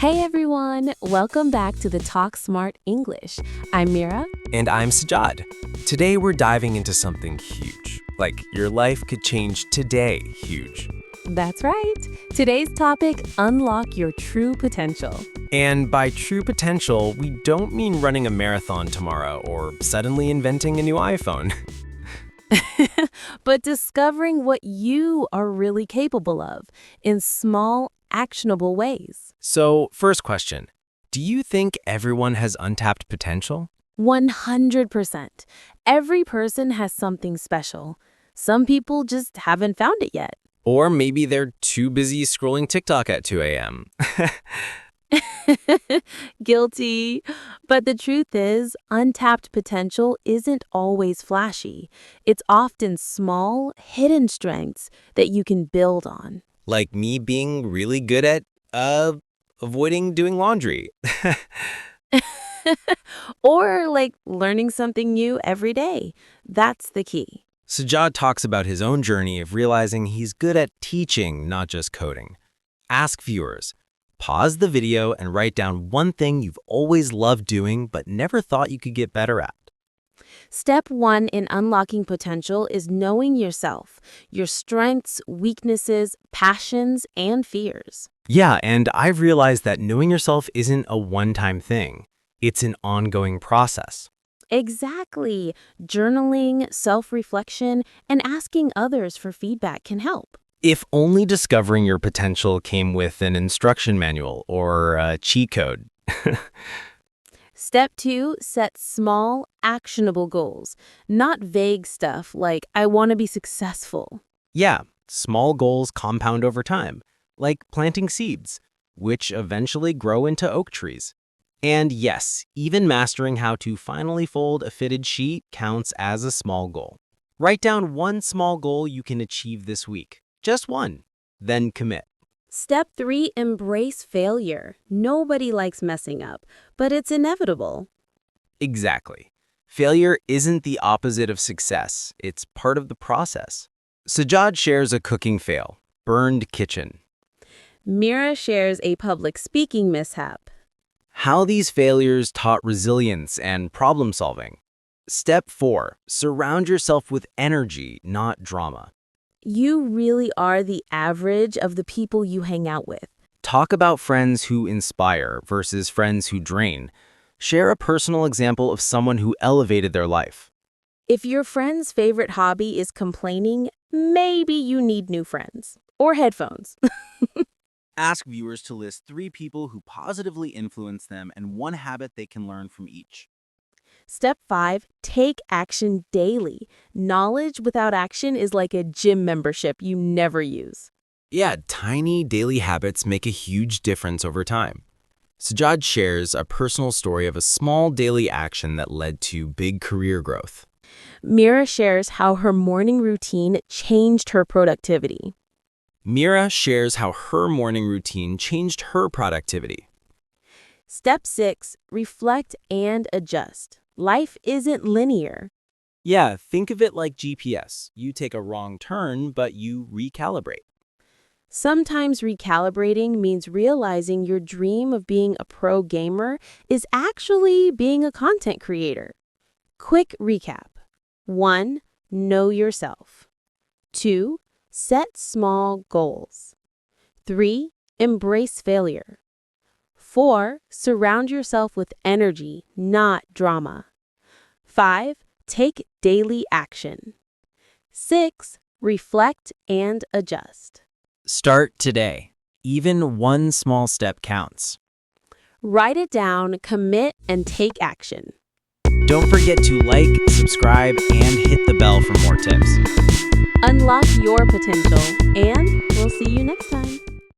Hey everyone, welcome back to the Talk Smart English. I'm Mira. And I'm Sajjad. Today we're diving into something huge. Like your life could change today, huge. That's right. Today's topic, unlock your true potential. And by true potential, we don't mean running a marathon tomorrow or suddenly inventing a new iPhone. But discovering what you are really capable of in small, actionable ways. So, first question. Do you think everyone has untapped potential? 100%. Every person has something special. Some people just haven't found it yet. Or maybe they're too busy scrolling TikTok at 2 a.m. Guilty. But the truth is, untapped potential isn't always flashy. It's often small, hidden strengths that you can build on. Like me being really good at, avoiding doing laundry. Or like learning something new every day. That's the key. Sajjad talks about his own journey of realizing he's good at teaching, not just coding. Ask viewers. Pause the video and write down one thing you've always loved doing but never thought you could get better at. Step 1 in unlocking potential is knowing yourself, your strengths, weaknesses, passions, and fears. Yeah, and I've realized that knowing yourself isn't a one-time thing. It's an ongoing process. Exactly. Journaling, self-reflection, and asking others for feedback can help. If only discovering your potential came with an instruction manual or a cheat code. Step 2, set small, actionable goals, not vague stuff like, I want to be successful. Yeah, small goals compound over time, like planting seeds, which eventually grow into oak trees. And yes, even mastering how to finally fold a fitted sheet counts as a small goal. Write down one small goal you can achieve this week. Just one. Then commit. Step 3, embrace failure. Nobody likes messing up, but it's inevitable. Exactly. Failure isn't the opposite of success. It's part of the process. Sajjad shares a cooking fail, burned kitchen. Mira shares a public speaking mishap. How these failures taught resilience and problem solving. Step 4, surround yourself with energy, not drama. You really are the average of the people you hang out with. Talk about friends who inspire versus friends who drain. Share a personal example of someone who elevated their life. If your friend's favorite hobby is complaining, maybe you need new friends. Or headphones. Ask viewers to list 3 people who positively influence them and one habit they can learn from each. Step 5, take action daily. Knowledge without action is like a gym membership you never use. Yeah, tiny daily habits make a huge difference over time. Sajjad shares a personal story of a small daily action that led to big career growth. Mira shares how her morning routine changed her productivity. Mira shares how her morning routine changed her productivity. Step 6, reflect and adjust. Life isn't linear. Yeah, think of it like GPS. You take a wrong turn, but you recalibrate. Sometimes recalibrating means realizing your dream of being a pro gamer is actually being a content creator. Quick recap. 1, know yourself. 2, set small goals. 3, embrace failure. 4, surround yourself with energy, not drama. 5, take daily action. 6, reflect and adjust. Start today. Even one small step counts. Write it down, commit, and take action. Don't forget to like, subscribe, and hit the bell for more tips. Unlock your potential, and we'll see you next time.